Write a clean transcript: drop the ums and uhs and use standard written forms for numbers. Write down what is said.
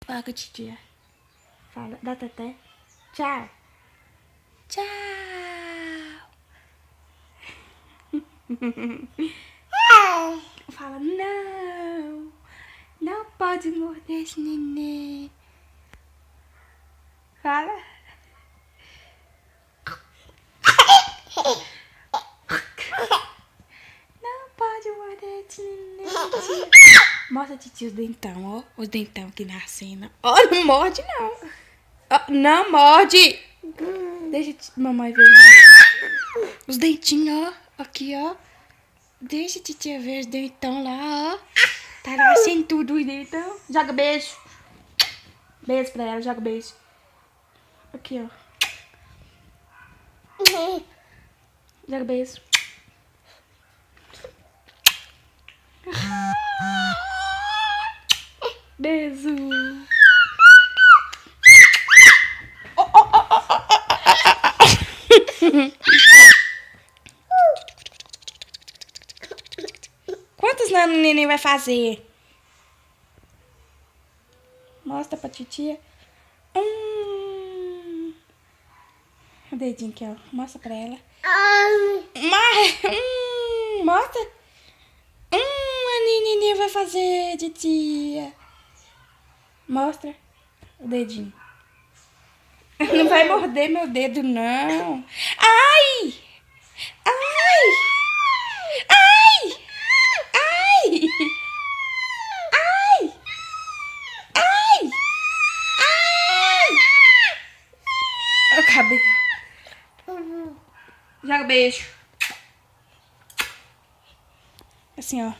Fala com a titia. Fala, dá até. Tchau. Tchau. Fala, não. Não pode morder esse neném. Fala. Não pode morder esse neném. Mostra a titia os dentão, ó. Os dentão aqui na cena. Ó, não morde, não. Ó, não morde. Deixa a mamãe ver os dentinhos, ó. Aqui, ó. Deixa a titia ver os dentão lá, ó. Tá nascendo tudo os dentão. Joga beijo. Beijo pra ela, joga beijo. Aqui, ó. Joga beijo. Beijo. Quantos anos o neném vai fazer? Mostra pra titia. O dedinho aqui, ó. Mostra pra ela. Mostra. A neném vai fazer, titia. Mostra o dedinho. Não vai morder meu dedo, não. Ai! Ai! Ai! Ai! Ai! Ai! Ai! O cabelo. Joga beijo. Assim, ó.